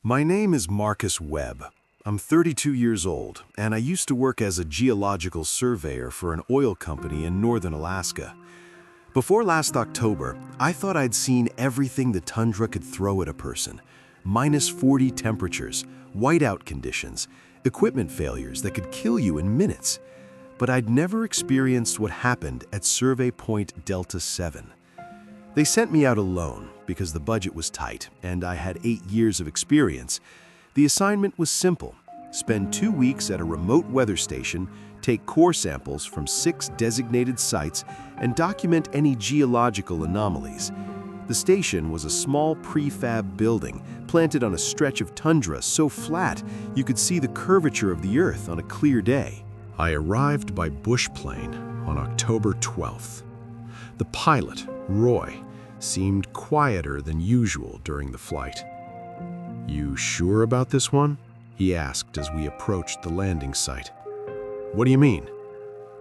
My name is Marcus Webb. I'm 32 years old, and I used to work as a geological surveyor for an oil company in northern Alaska. Before last October, I thought I'd seen everything the tundra could throw at a person. -40 temperatures, whiteout conditions, equipment failures that could kill you in minutes. But I'd never experienced what happened at Survey Point Delta 7. They sent me out alone because the budget was tight and I had 8 years of experience. The assignment was simple: spend 2 weeks at a remote weather station, take core samples from 6 designated sites, and document any geological anomalies. The station was a small prefab building planted on a stretch of tundra so flat you could see the curvature of the Earth on a clear day. I arrived by bush plane on October 12th. The pilot, Roy, seemed quieter than usual during the flight. "You sure about this one?" he asked as we approached the landing site. "What do you mean?"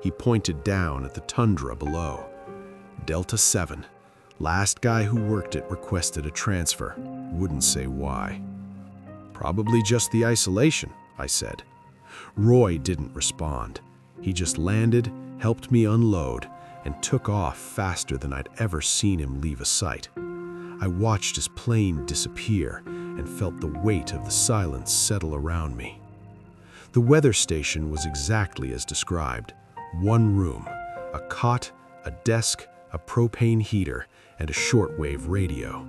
He pointed down at the tundra below. "Delta 7. Last guy who worked it requested a transfer. Wouldn't say why." "Probably just the isolation," I said. Roy didn't respond. He just landed, helped me unload, and took off faster than I'd ever seen him leave a site. I watched his plane disappear and felt the weight of the silence settle around me. The weather station was exactly as described. One room, a cot, a desk, a propane heater, and a shortwave radio.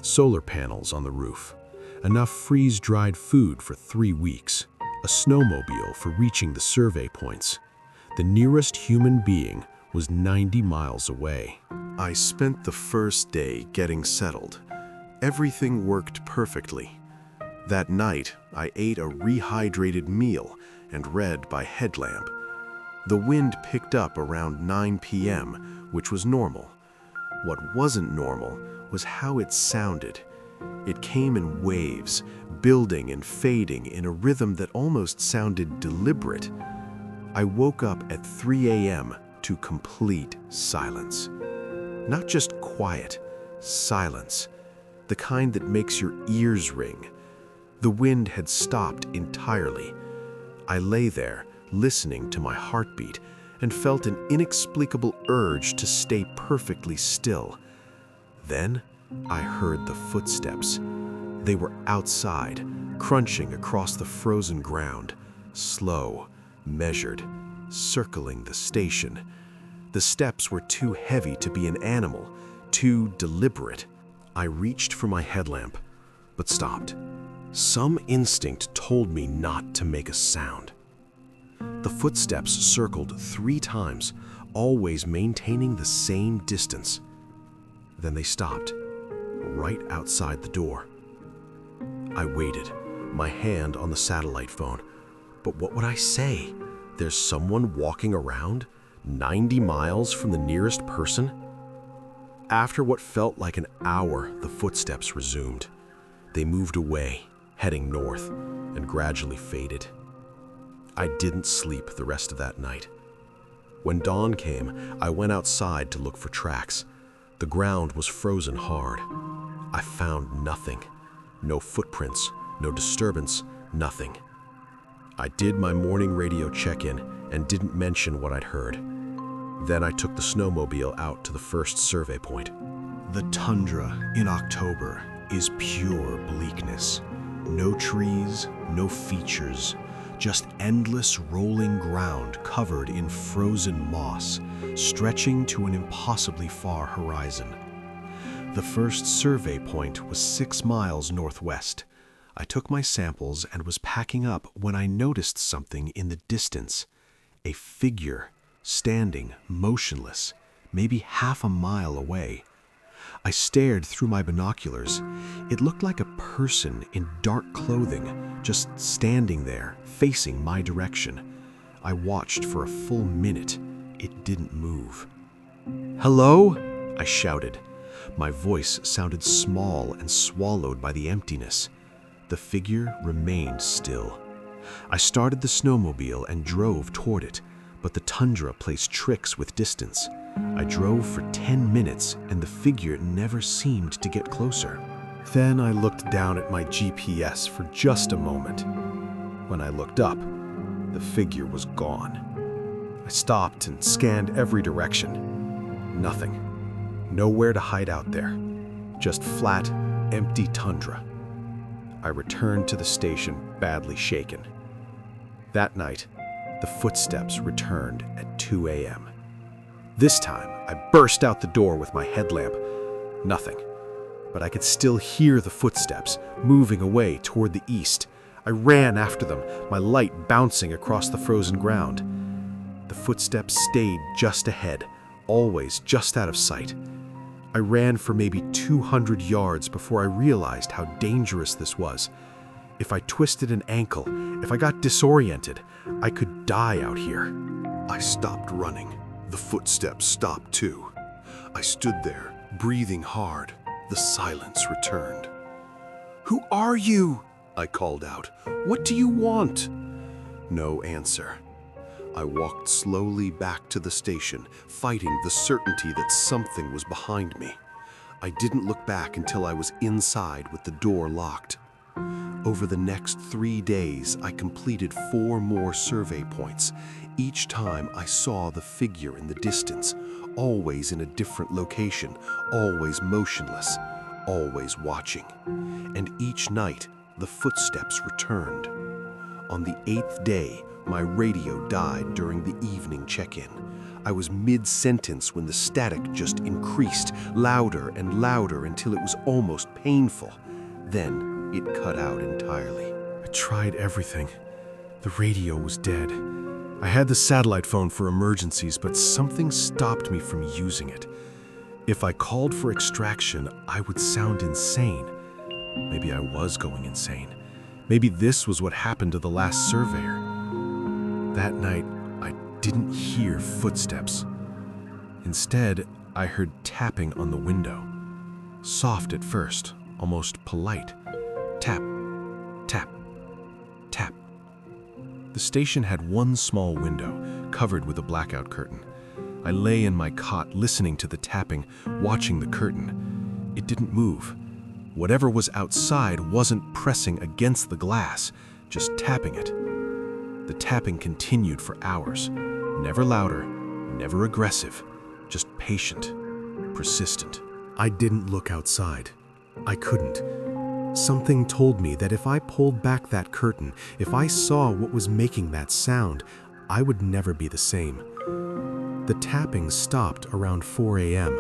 Solar panels on the roof. Enough freeze-dried food for 3 weeks. A snowmobile for reaching the survey points. The nearest human being was 90 miles away. I spent the first day getting settled. Everything worked perfectly. That night, I ate a rehydrated meal and read by headlamp. The wind picked up around 9 p.m., which was normal. What wasn't normal was how it sounded. It came in waves, building and fading in a rhythm that almost sounded deliberate. I woke up at 3 a.m. to complete silence. Not just quiet, silence. The kind that makes your ears ring. The wind had stopped entirely. I lay there, listening to my heartbeat, and felt an inexplicable urge to stay perfectly still. Then, I heard the footsteps. They were outside, crunching across the frozen ground, slow, measured, circling the station. The steps were too heavy to be an animal, too deliberate. I reached for my headlamp, but stopped. Some instinct told me not to make a sound. The footsteps circled 3 times, always maintaining the same distance. Then they stopped, right outside the door. I waited, my hand on the satellite phone. But what would I say? There's someone walking around, 90 miles from the nearest person? After what felt like an hour, the footsteps resumed. They moved away, heading north, and gradually faded. I didn't sleep the rest of that night. When dawn came, I went outside to look for tracks. The ground was frozen hard. I found nothing. No footprints, no disturbance, nothing. I did my morning radio check-in and didn't mention what I'd heard. Then I took the snowmobile out to the first survey point. The tundra in October is pure bleakness. No trees, no features, just endless rolling ground covered in frozen moss, stretching to an impossibly far horizon. The first survey point was 6 miles northwest. I took my samples and was packing up when I noticed something in the distance. A figure, standing, motionless, maybe half a mile away. I stared through my binoculars. It looked like a person in dark clothing, just standing there, facing my direction. I watched for a full minute. It didn't move. "Hello?" I shouted. My voice sounded small and swallowed by the emptiness. The figure remained still. I started the snowmobile and drove toward it, but the tundra plays tricks with distance. I drove for 10 minutes and the figure never seemed to get closer. Then I looked down at my GPS for just a moment. When I looked up, the figure was gone. I stopped and scanned every direction. Nothing. Nowhere to hide out there. Just flat, empty tundra. I returned to the station badly shaken. That night, the footsteps returned at 2 a.m. This time, I burst out the door with my headlamp. Nothing. But I could still hear the footsteps moving away toward the east. I ran after them, my light bouncing across the frozen ground. The footsteps stayed just ahead, always just out of sight. I ran for maybe 200 yards before I realized how dangerous this was. If I twisted an ankle, if I got disoriented, I could die out here. I stopped running. The footsteps stopped too. I stood there, breathing hard. The silence returned. "Who are you?" I called out. "What do you want?" No answer. I walked slowly back to the station, fighting the certainty that something was behind me. I didn't look back until I was inside with the door locked. Over the next 3 days, I completed 4 more survey points. Each time I saw the figure in the distance, always in a different location, always motionless, always watching. And each night, the footsteps returned. On the 8th day, my radio died during the evening check-in. I was mid-sentence when the static just increased, louder and louder until it was almost painful. Then it cut out entirely. I tried everything. The radio was dead. I had the satellite phone for emergencies, but something stopped me from using it. If I called for extraction, I would sound insane. Maybe I was going insane. Maybe this was what happened to the last surveyor. That night, I didn't hear footsteps. Instead, I heard tapping on the window. Soft at first, almost polite. Tap, tap, tap. The station had one small window, covered with a blackout curtain. I lay in my cot listening to the tapping, watching the curtain. It didn't move. Whatever was outside wasn't pressing against the glass, just tapping it. The tapping continued for hours. Never louder, never aggressive, just patient, persistent. I didn't look outside. I couldn't. Something told me that if I pulled back that curtain, if I saw what was making that sound, I would never be the same. The tapping stopped around 4 a.m.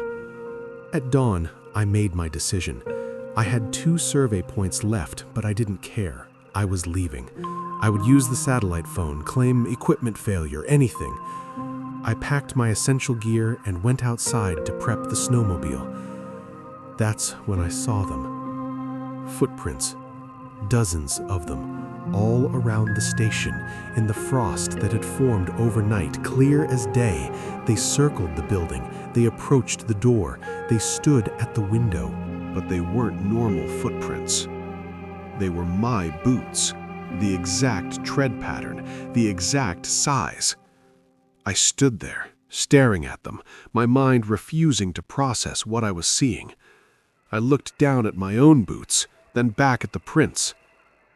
At dawn, I made my decision. I had 2 survey points left, but I didn't care. I was leaving. I would use the satellite phone, claim equipment failure, anything. I packed my essential gear and went outside to prep the snowmobile. That's when I saw them. Footprints, dozens of them, all around the station, in the frost that had formed overnight, clear as day. They circled the building, they approached the door, they stood at the window. But they weren't normal footprints. They were my boots, the exact tread pattern, the exact size. I stood there, staring at them, my mind refusing to process what I was seeing. I looked down at my own boots, then back at the prints.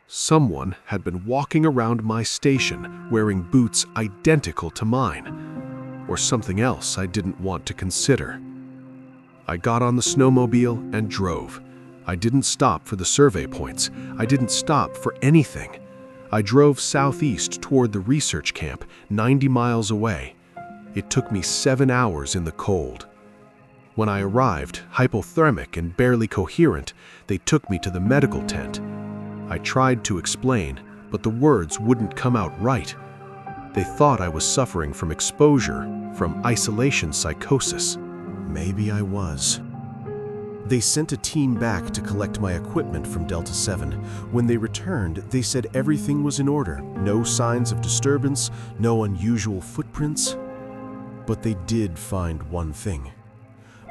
Someone had been walking around my station wearing boots identical to mine, or something else I didn't want to consider. I got on the snowmobile and drove. I didn't stop for the survey points. I didn't stop for anything. I drove southeast toward the research camp, 90 miles away. It took me 7 hours in the cold. When I arrived, hypothermic and barely coherent, they took me to the medical tent. I tried to explain, but the words wouldn't come out right. They thought I was suffering from exposure, from isolation psychosis. Maybe I was. They sent a team back to collect my equipment from Delta 7. When they returned, they said everything was in order. No signs of disturbance, no unusual footprints. But they did find one thing.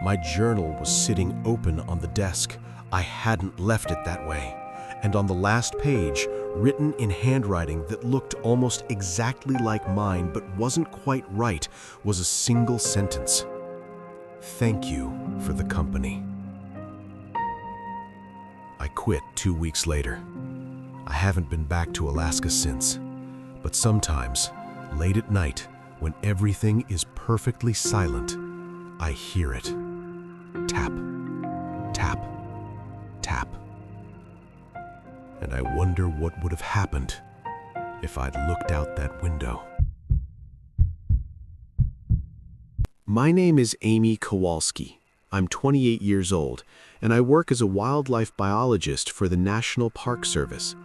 My journal was sitting open on the desk. I hadn't left it that way. And on the last page, written in handwriting that looked almost exactly like mine but wasn't quite right, was a single sentence. Thank you for the company. I quit 2 weeks later. I haven't been back to Alaska since, but sometimes, late at night, when everything is perfectly silent, I hear it. Tap, tap, tap. And I wonder what would have happened if I'd looked out that window. My name is Amy Kowalski. I'm 28 years old, and I work as a wildlife biologist for the National Park Service.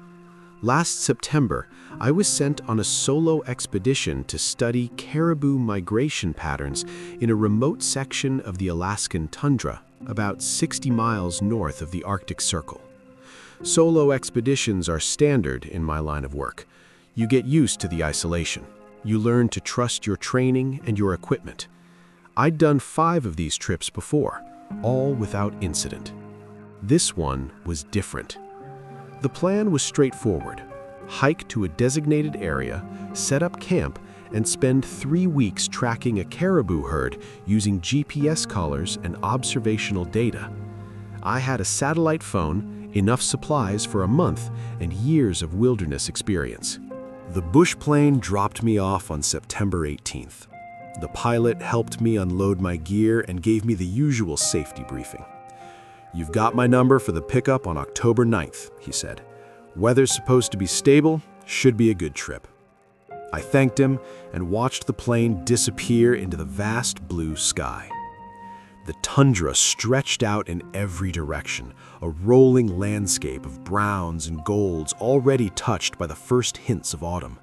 Last September, I was sent on a solo expedition to study caribou migration patterns in a remote section of the Alaskan Tundra, about 60 miles north of the Arctic Circle. Solo expeditions are standard in my line of work. You get used to the isolation. You learn to trust your training and your equipment. I'd done 5 of these trips before, all without incident. This one was different. The plan was straightforward. Hike to a designated area, set up camp, and spend 3 weeks tracking a caribou herd using GPS collars and observational data. I had a satellite phone, enough supplies for a month, and years of wilderness experience. The bush plane dropped me off on September 18th. The pilot helped me unload my gear and gave me the usual safety briefing. "You've got my number for the pickup on October 9th, he said. "Weather's supposed to be stable, should be a good trip." I thanked him and watched the plane disappear into the vast blue sky. The tundra stretched out in every direction, a rolling landscape of browns and golds already touched by the first hints of autumn.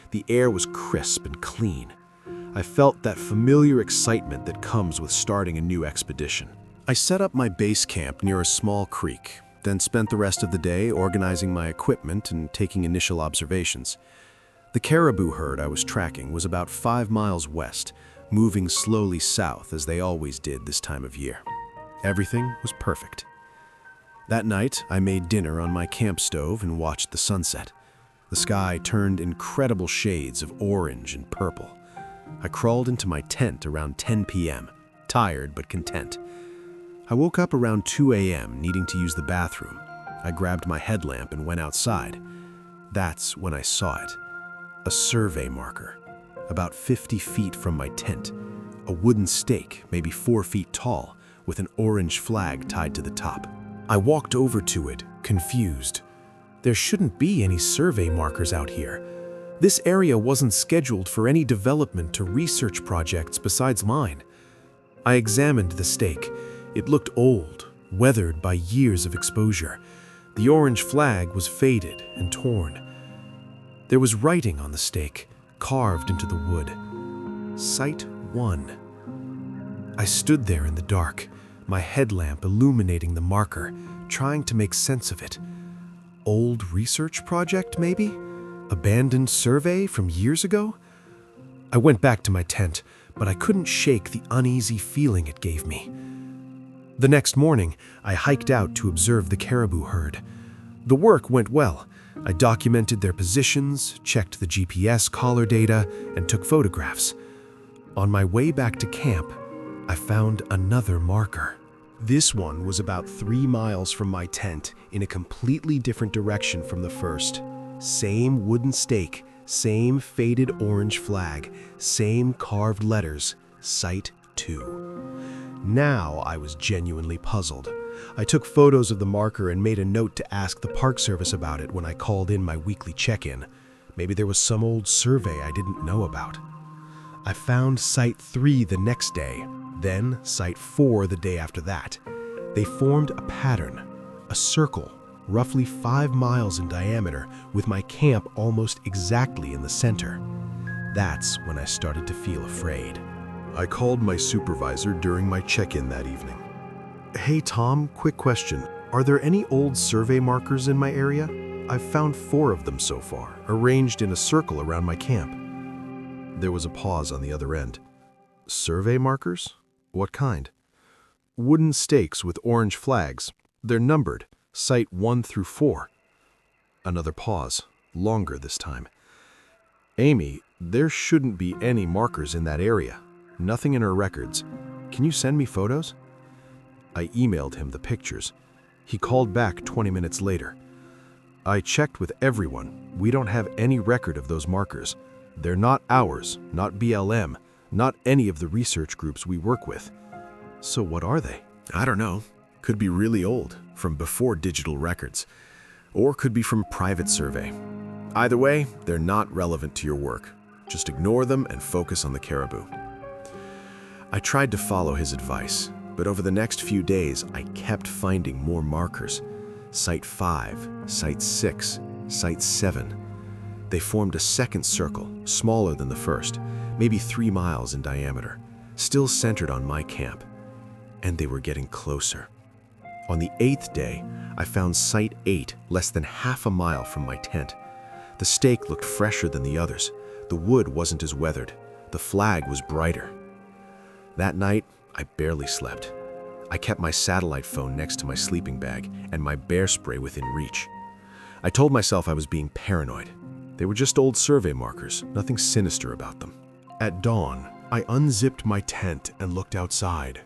The air was crisp and clean. I felt that familiar excitement that comes with starting a new expedition. I set up my base camp near a small creek, then spent the rest of the day organizing my equipment and taking initial observations. The caribou herd I was tracking was about 5 miles west, moving slowly south as they always did this time of year. Everything was perfect. That night, I made dinner on my camp stove and watched the sunset. The sky turned incredible shades of orange and purple. I crawled into my tent around 10 p.m., tired but content. I woke up around 2 a.m. needing to use the bathroom. I grabbed my headlamp and went outside. That's when I saw it. A survey marker, about 50 feet from my tent. A wooden stake, maybe 4 feet tall, with an orange flag tied to the top. I walked over to it, confused. There shouldn't be any survey markers out here. This area wasn't scheduled for any development or research projects besides mine. I examined the stake. It looked old, weathered by years of exposure. The orange flag was faded and torn. There was writing on the stake, carved into the wood. Site 1. I stood there in the dark, my headlamp illuminating the marker, trying to make sense of it. Old research project, maybe? Abandoned survey from years ago? I went back to my tent, but I couldn't shake the uneasy feeling it gave me. The next morning, I hiked out to observe the caribou herd. The work went well. I documented their positions, checked the GPS collar data, and took photographs. On my way back to camp, I found another marker. This one was about 3 miles from my tent, in a completely different direction from the first. Same wooden stake, same faded orange flag, same carved letters, Site 2. Now I was genuinely puzzled. I took photos of the marker and made a note to ask the Park Service about it when I called in my weekly check-in. Maybe there was some old survey I didn't know about. I found Site 3 the next day, then Site 4 the day after that. They formed a pattern, a circle, roughly 5 miles in diameter, with my camp almost exactly in the center. That's when I started to feel afraid. I called my supervisor during my check-in that evening. "Hey Tom, quick question. Are there any old survey markers in my area? I've found 4 of them so far, arranged in a circle around my camp." There was a pause on the other end. "Survey markers? What kind?" "Wooden stakes with orange flags. They're numbered, Site 1 through 4. Another pause, longer this time. "Amy, there shouldn't be any markers in that area. Nothing in our records. Can you send me photos?" I emailed him the pictures. He called back 20 minutes later. I checked with everyone. We don't have any record of those markers. They're not ours, not BLM, not any of the research groups we work with. So what are they? I don't know. Could be really old, from before digital records, or could be from private survey. Either way, they're not relevant to your work. Just ignore them and focus on the caribou. I tried to follow his advice, but over the next few days, I kept finding more markers. Site 5, Site 6, Site 7. They formed a second circle, smaller than the first, maybe 3 miles in diameter, still centered on my camp. And they were getting closer. On the 8th day, I found Site 8 less than half a mile from my tent. The stake looked fresher than the others. The wood wasn't as weathered. The flag was brighter. That night, I barely slept. I kept my satellite phone next to my sleeping bag and my bear spray within reach. I told myself I was being paranoid. They were just old survey markers, nothing sinister about them. At dawn, I unzipped my tent and looked outside.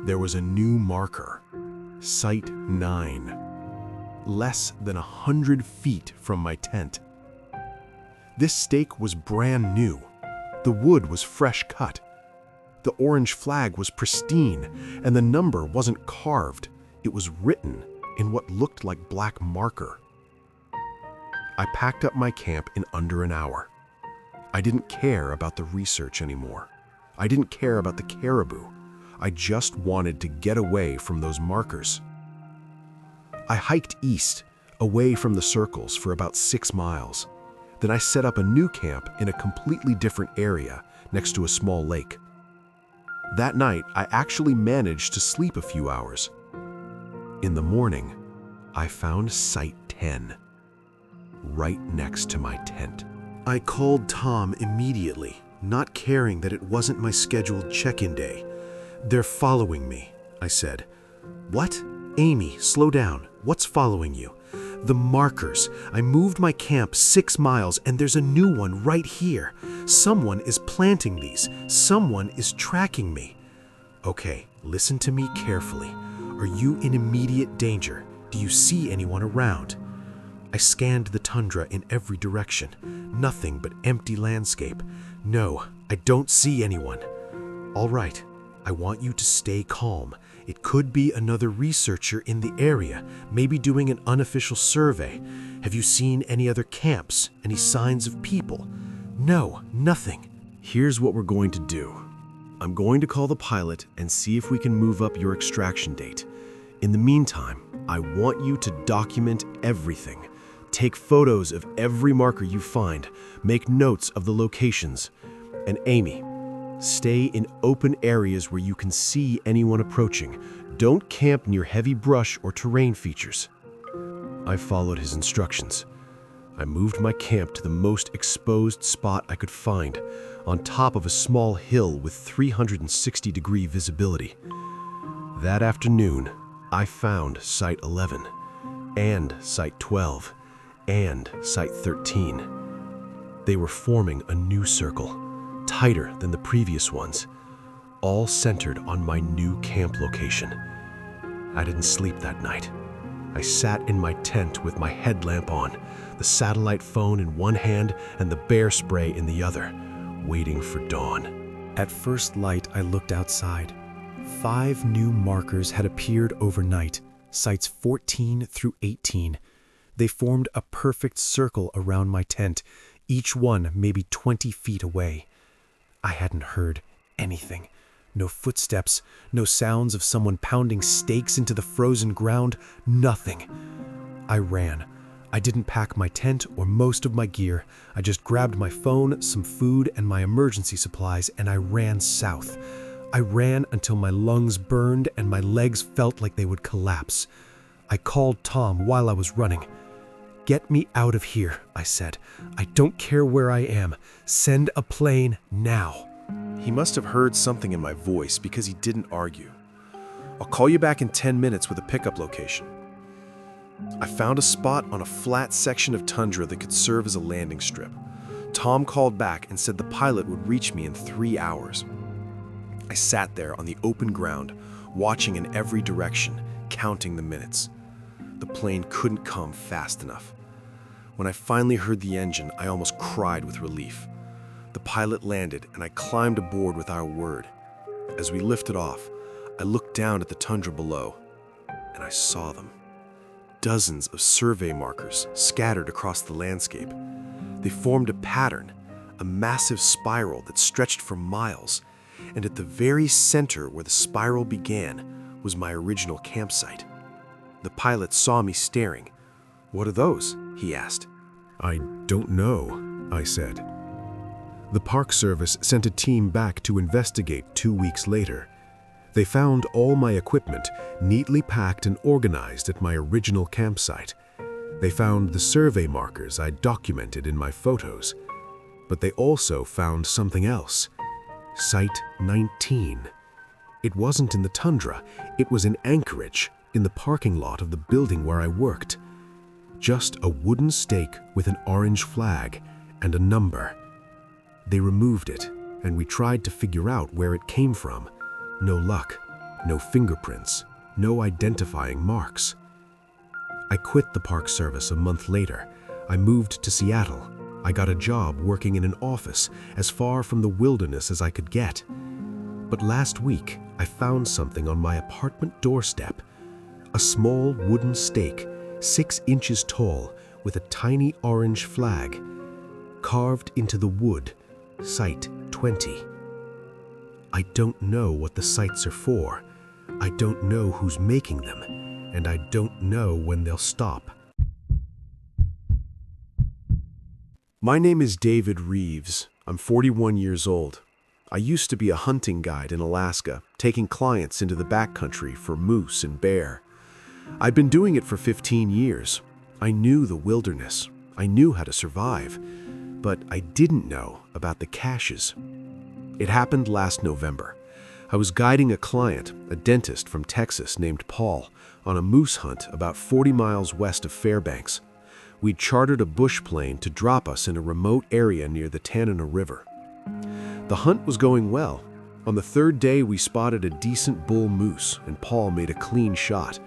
There was a new marker, Site 9, less than 100 feet from my tent. This stake was brand new. The wood was fresh cut. The orange flag was pristine, and the number wasn't carved. It was written in what looked like black marker. I packed up my camp in under an hour. I didn't care about the research anymore. I didn't care about the caribou. I just wanted to get away from those markers. I hiked east, away from the circles for about 6 miles. Then I set up a new camp in a completely different area next to a small lake. That night, I actually managed to sleep a few hours. In the morning, I found Site 10, right next to my tent. I called Tom immediately, not caring that it wasn't my scheduled check-in day. "They're following me," I said. "What? Amy, slow down. What's following you?" "The markers. I moved my camp 6 miles and there's a new one right here. Someone is planting these. Someone is tracking me." "Okay, listen to me carefully. Are you in immediate danger? Do you see anyone around?" I scanned the tundra in every direction. Nothing but empty landscape. "No, I don't see anyone." "All right, I want you to stay calm. It could be another researcher in the area, maybe doing an unofficial survey. Have you seen any other camps? Any signs of people?" "No, nothing." "Here's what we're going to do. I'm going to call the pilot and see if we can move up your extraction date. In the meantime, I want you to document everything. Take photos of every marker you find. Make notes of the locations. And Amy, stay in open areas where you can see anyone approaching. Don't camp near heavy brush or terrain features." I followed his instructions. I moved my camp to the most exposed spot I could find, on top of a small hill with 360-degree visibility. That afternoon, I found Site 11, and Site 12, and Site 13. They were forming a new circle, tighter than the previous ones, all centered on my new camp location. I didn't sleep that night. I sat in my tent with my headlamp on, the satellite phone in one hand and the bear spray in the other, waiting for dawn. At first light, I looked outside. 5 new markers had appeared overnight, sites 14 through 18. They formed a perfect circle around my tent, each one maybe 20 feet away. I hadn't heard anything. No footsteps, no sounds of someone pounding stakes into the frozen ground, nothing. I ran. I didn't pack my tent or most of my gear. I just grabbed my phone, some food, and my emergency supplies, and I ran south. I ran until my lungs burned and my legs felt like they would collapse. I called Tom while I was running. "Get me out of here," I said. "I don't care where I am. Send a plane now." He must have heard something in my voice because he didn't argue. "I'll call you back in 10 minutes with a pickup location." I found a spot on a flat section of tundra that could serve as a landing strip. Tom called back and said the pilot would reach me in 3 hours. I sat there on the open ground, watching in every direction, counting the minutes. The plane couldn't come fast enough. When I finally heard the engine, I almost cried with relief. The pilot landed, and I climbed aboard with our word. As we lifted off, I looked down at the tundra below, and I saw them. Dozens of survey markers scattered across the landscape. They formed a pattern, a massive spiral that stretched for miles, and at the very center where the spiral began was my original campsite. The pilot saw me staring. "What are those?" he asked. "I don't know," I said. The Park Service sent a team back to investigate 2 weeks later. They found all my equipment neatly packed and organized at my original campsite. They found the survey markers I documented in my photos. But they also found something else. Site 19. It wasn't in the tundra. It was in Anchorage, in the parking lot of the building where I worked. Just a wooden stake with an orange flag and a number. They removed it, and we tried to figure out where it came from. No luck, no fingerprints, no identifying marks. I quit the Park Service a month later. I moved to Seattle. I got a job working in an office as far from the wilderness as I could get. But last week, I found something on my apartment doorstep. A small wooden stake, 6 inches tall, with a tiny orange flag. Carved into the wood, Site 20. I don't know what the sites are for. I don't know who's making them, and I don't know when they'll stop. My name is David Reeves. I'm 41 years old. I used to be a hunting guide in Alaska, taking clients into the backcountry for moose and bear. I'd been doing it for 15 years. I knew the wilderness. I knew how to survive. But I didn't know about the caches. It happened last November. I was guiding a client, a dentist from Texas named Paul, on a moose hunt about 40 miles west of Fairbanks. We'd chartered a bush plane to drop us in a remote area near the Tanana River. The hunt was going well. On the 3rd day, we spotted a decent bull moose, and Paul made a clean shot.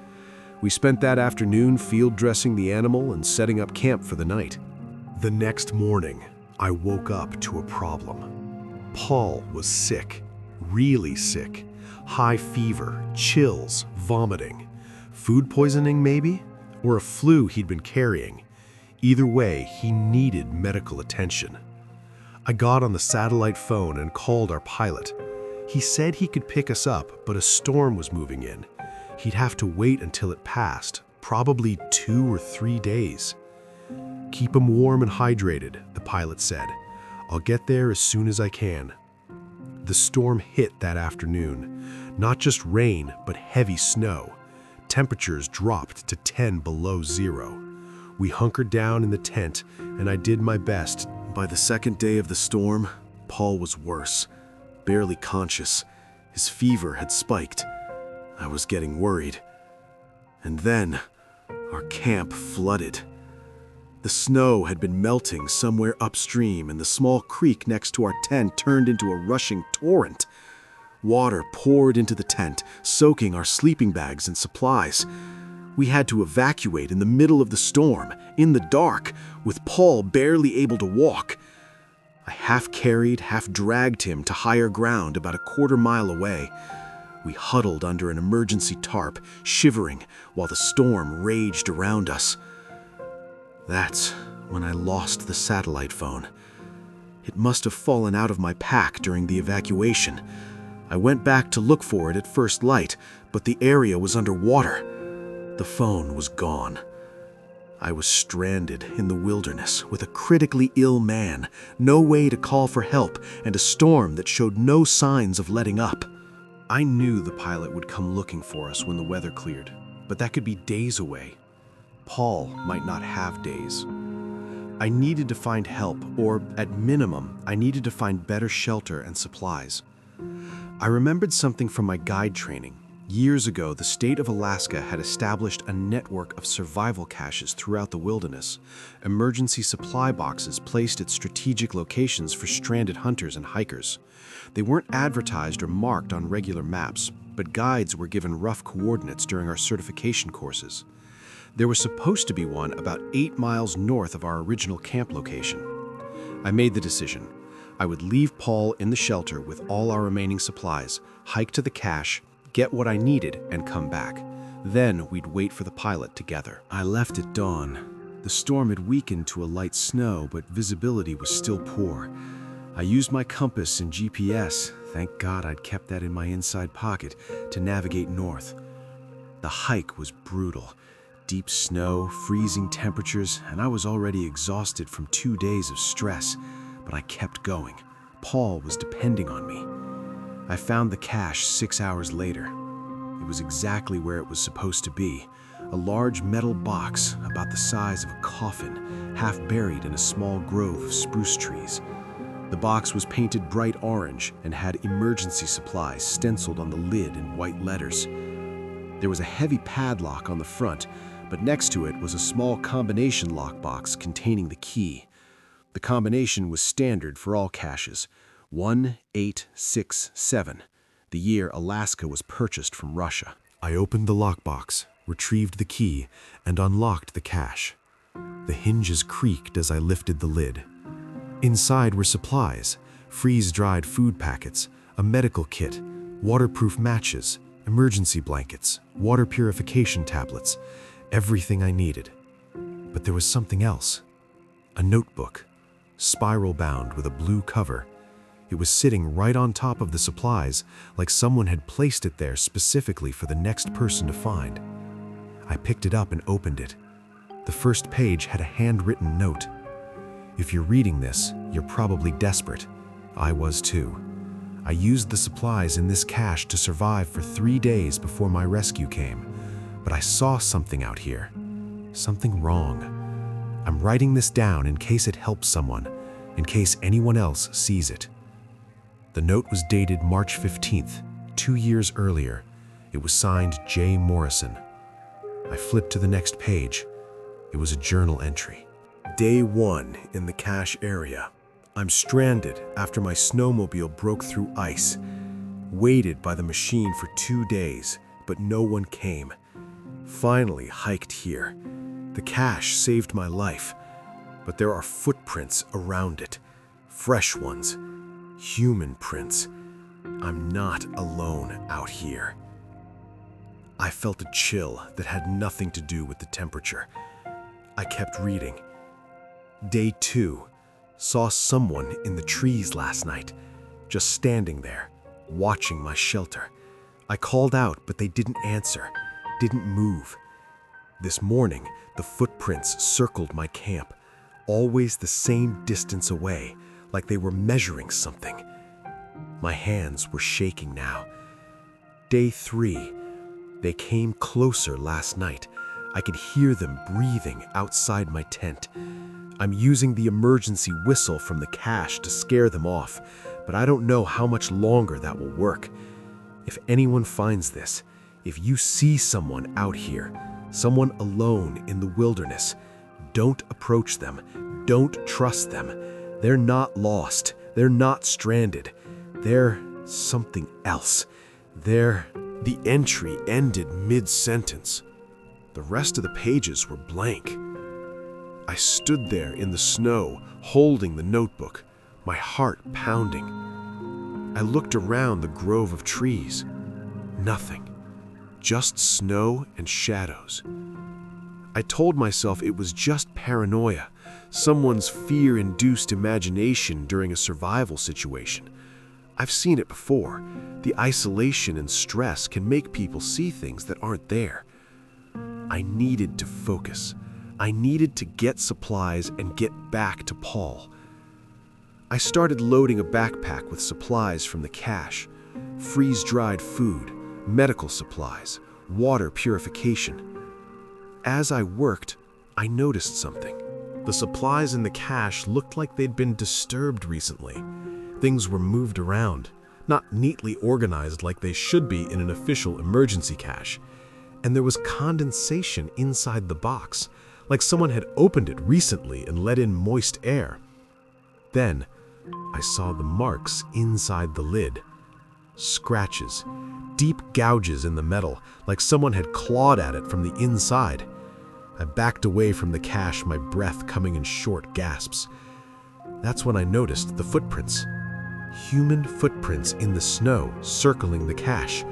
We spent that afternoon field dressing the animal and setting up camp for the night. The next morning, I woke up to a problem. Paul was sick, really sick. High fever, chills, vomiting. Food poisoning, maybe? Or a flu he'd been carrying. Either way, he needed medical attention. I got on the satellite phone and called our pilot. He said he could pick us up, but a storm was moving in. He'd have to wait until it passed, probably 2 or 3 days. "Keep him warm and hydrated," the pilot said. "I'll get there as soon as I can." The storm hit that afternoon. Not just rain, but heavy snow. Temperatures dropped to 10 below zero. We hunkered down in the tent, and I did my best. By the 2nd day of the storm, Paul was worse, barely conscious. His fever had spiked. I was getting worried. And then, our camp flooded. The snow had been melting somewhere upstream, and the small creek next to our tent turned into a rushing torrent. Water poured into the tent, soaking our sleeping bags and supplies. We had to evacuate in the middle of the storm, in the dark, with Paul barely able to walk. I half-carried, half-dragged him to higher ground about a 1/4 mile away. We huddled under an emergency tarp, shivering, while the storm raged around us. That's when I lost the satellite phone. It must have fallen out of my pack during the evacuation. I went back to look for it at first light, but the area was underwater. The phone was gone. I was stranded in the wilderness with a critically ill man, no way to call for help, and a storm that showed no signs of letting up. I knew the pilot would come looking for us when the weather cleared, but that could be days away. Paul might not have days. I needed to find help, or at minimum, I needed to find better shelter and supplies. I remembered something from my guide training. Years ago, the state of Alaska had established a network of survival caches throughout the wilderness, emergency supply boxes placed at strategic locations for stranded hunters and hikers. They weren't advertised or marked on regular maps, but guides were given rough coordinates during our certification courses. There was supposed to be one about 8 miles north of our original camp location. I made the decision. I would leave Paul in the shelter with all our remaining supplies, hike to the cache, get what I needed, and come back. Then we'd wait for the pilot together. I left at dawn. The storm had weakened to a light snow, but visibility was still poor. I used my compass and GPS, thank God I'd kept that in my inside pocket, to navigate north. The hike was brutal. Deep snow, freezing temperatures, and I was already exhausted from 2 days of stress, but I kept going. Paul was depending on me. I found the cache 6 hours later. It was exactly where it was supposed to be, a large metal box about the size of a coffin, half buried in a small grove of spruce trees. The box was painted bright orange and had emergency supplies stenciled on the lid in white letters. There was a heavy padlock on the front, but next to it was a small combination lockbox containing the key. The combination was standard for all caches, 1867, the year Alaska was purchased from Russia. I opened the lockbox, retrieved the key, and unlocked the cache. The hinges creaked as I lifted the lid. Inside were supplies, freeze-dried food packets, a medical kit, waterproof matches, emergency blankets, water purification tablets, everything I needed. But there was something else. A notebook, spiral-bound with a blue cover. It was sitting right on top of the supplies, like someone had placed it there specifically for the next person to find. I picked it up and opened it. The first page had a handwritten note. If you're reading this, you're probably desperate. I was too. I used the supplies in this cache to survive for 3 days before my rescue came, but I saw something out here. Something wrong. I'm writing this down in case it helps someone, in case anyone else sees it. The note was dated March 15th, 2 years earlier. It was signed J. Morrison. I flipped to the next page. It was a journal entry. Day 1 in the cache area. I'm stranded after my snowmobile broke through ice. Waited by the machine for 2 days, but no one came. Finally hiked here. The cache saved my life, but there are footprints around it. Fresh ones. Human prints. I'm not alone out here. I felt a chill that had nothing to do with the temperature. I kept reading. Day 2. Saw someone in the trees last night, just standing there, watching my shelter. I called out, but they didn't answer, didn't move. This morning, the footprints circled my camp, always the same distance away, like they were measuring something. My hands were shaking now. Day 3. They came closer last night. I could hear them breathing outside my tent. I'm using the emergency whistle from the cache to scare them off, but I don't know how much longer that will work. If anyone finds this, if you see someone out here, someone alone in the wilderness, don't approach them. Don't trust them. They're not lost. They're not stranded. They're something else. The entry ended mid-sentence. The rest of the pages were blank. I stood there in the snow, holding the notebook, my heart pounding. I looked around the grove of trees. Nothing. Just snow and shadows. I told myself it was just paranoia, someone's fear-induced imagination during a survival situation. I've seen it before. The isolation and stress can make people see things that aren't there. I needed to focus. I needed to get supplies and get back to Paul. I started loading a backpack with supplies from the cache, freeze-dried food, medical supplies, water purification. As I worked, I noticed something. The supplies in the cache looked like they'd been disturbed recently. Things were moved around, not neatly organized like they should be in an official emergency cache. And there was condensation inside the box, like someone had opened it recently and let in moist air. Then, I saw the marks inside the lid. Scratches, deep gouges in the metal, like someone had clawed at it from the inside. I backed away from the cache, my breath coming in short gasps. That's when I noticed the footprints. Human footprints in the snow circling the cache.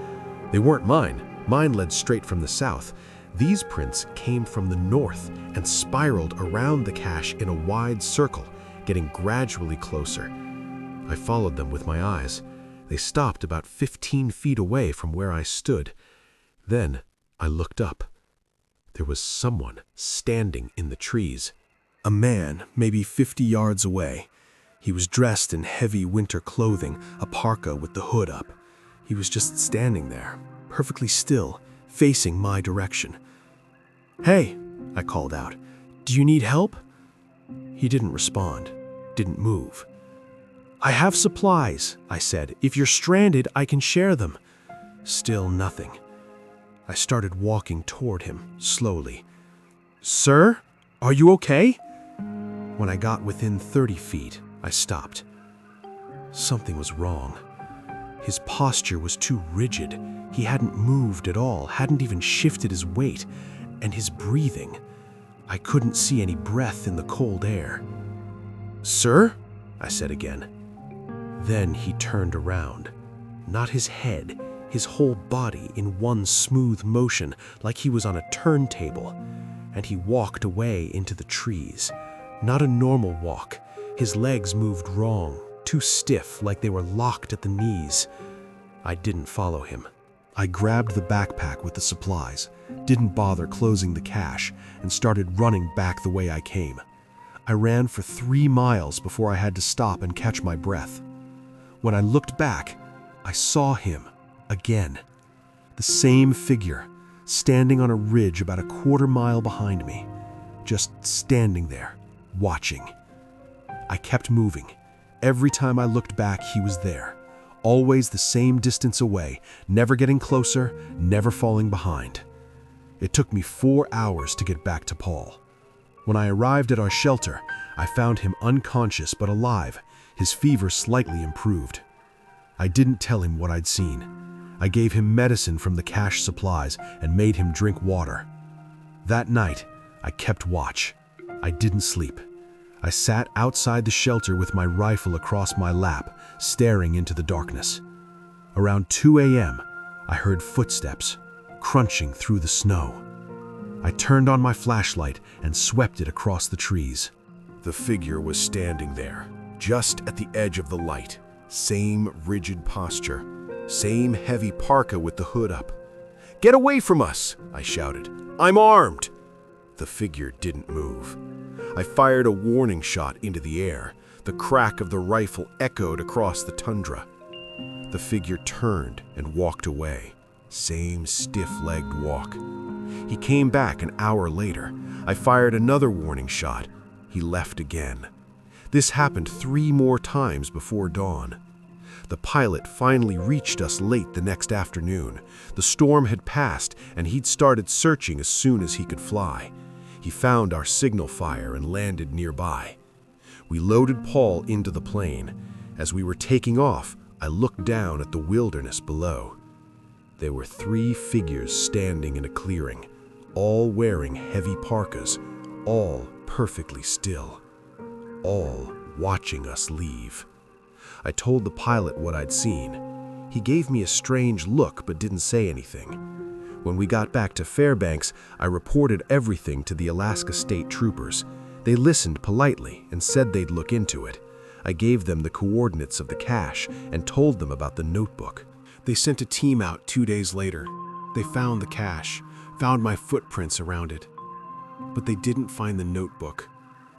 They weren't mine. Mine led straight from the south. These prints came from the north and spiraled around the cache in a wide circle, getting gradually closer. I followed them with my eyes. They stopped about 15 feet away from where I stood. Then I looked up. There was someone standing in the trees. A man, maybe 50 yards away. He was dressed in heavy winter clothing, a parka with the hood up. He was just standing there, perfectly still, facing my direction. "Hey," I called out, "do you need help?" He didn't respond, didn't move. "I have supplies," I said. "If you're stranded, I can share them." Still nothing. I started walking toward him, slowly. "Sir, are you okay?" When I got within 30 feet, I stopped. Something was wrong. His posture was too rigid. He hadn't moved at all, hadn't even shifted his weight. And his breathing. I couldn't see any breath in the cold air. "Sir?" I said again. Then he turned around. Not his head, his whole body in one smooth motion, like he was on a turntable. And he walked away into the trees. Not a normal walk. His legs moved wrong, too stiff, like they were locked at the knees. I didn't follow him. I grabbed the backpack with the supplies, didn't bother closing the cache, and started running back the way I came. I ran for 3 miles before I had to stop and catch my breath. When I looked back, I saw him again. The same figure, standing on a ridge about a quarter-mile behind me, just standing there, watching. I kept moving. Every time I looked back, he was there. Always the same distance away, never getting closer, never falling behind. It took me 4 hours to get back to Paul. When I arrived at our shelter, I found him unconscious but alive, his fever slightly improved. I didn't tell him what I'd seen. I gave him medicine from the cache supplies and made him drink water. That night, I kept watch. I didn't sleep. I sat outside the shelter with my rifle across my lap, staring into the darkness. Around 2 a.m., I heard footsteps, crunching through the snow. I turned on my flashlight and swept it across the trees. The figure was standing there, just at the edge of the light. Same rigid posture, same heavy parka with the hood up. "Get away from us!" I shouted. "I'm armed!" The figure didn't move. I fired a warning shot into the air. The crack of the rifle echoed across the tundra. The figure turned and walked away. Same stiff-legged walk. He came back an hour later. I fired another warning shot. He left again. This happened 3 more times before dawn. The pilot finally reached us late the next afternoon. The storm had passed, and he'd started searching as soon as he could fly. He found our signal fire and landed nearby. We loaded Paul into the plane. As we were taking off, I looked down at the wilderness below. There were 3 figures standing in a clearing, all wearing heavy parkas, all perfectly still, all watching us leave. I told the pilot what I'd seen. He gave me a strange look but didn't say anything. When we got back to Fairbanks, I reported everything to the Alaska State Troopers. They listened politely and said they'd look into it. I gave them the coordinates of the cache and told them about the notebook. They sent a team out 2 days later. They found the cache, found my footprints around it. But they didn't find the notebook,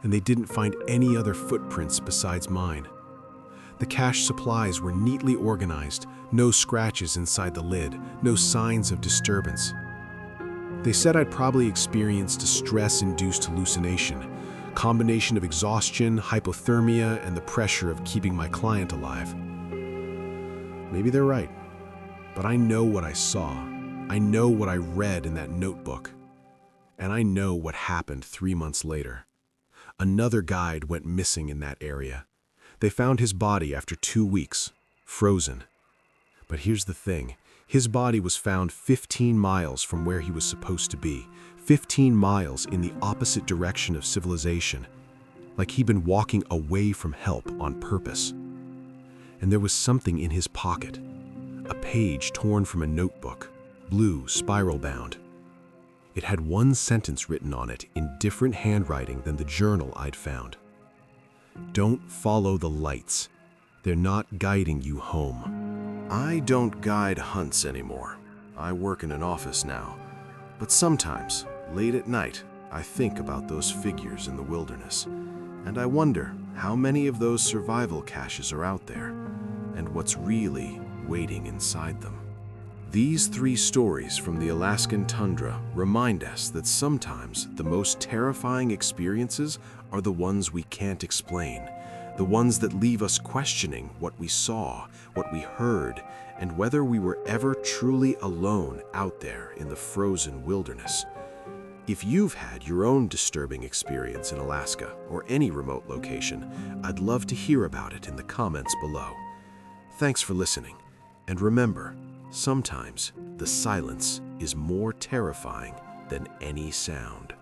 and they didn't find any other footprints besides mine. The cache supplies were neatly organized, no scratches inside the lid, no signs of disturbance. They said I'd probably experienced a stress-induced hallucination, combination of exhaustion, hypothermia, and the pressure of keeping my client alive. Maybe they're right, but I know what I saw. I know what I read in that notebook. And I know what happened 3 months later. Another guide went missing in that area. They found his body after 2 weeks, frozen. But here's the thing, His body was found 15 miles from where he was supposed to be, 15 miles in the opposite direction of civilization, like he'd been walking away from help on purpose. And there was something in his pocket, a page torn from a notebook, blue, spiral-bound. It had one sentence written on it in different handwriting than the journal I'd found. "Don't follow the lights. They're not guiding you home." I don't guide hunts anymore. I work in an office now. But sometimes, late at night, I think about those figures in the wilderness. And I wonder how many of those survival caches are out there, and what's really waiting inside them. These 3 stories from the Alaskan Tundra remind us that sometimes the most terrifying experiences are the ones we can't explain, the ones that leave us questioning what we saw, what we heard, and whether we were ever truly alone out there in the frozen wilderness. If you've had your own disturbing experience in Alaska or any remote location, I'd love to hear about it in the comments below. Thanks for listening, and remember, sometimes the silence is more terrifying than any sound.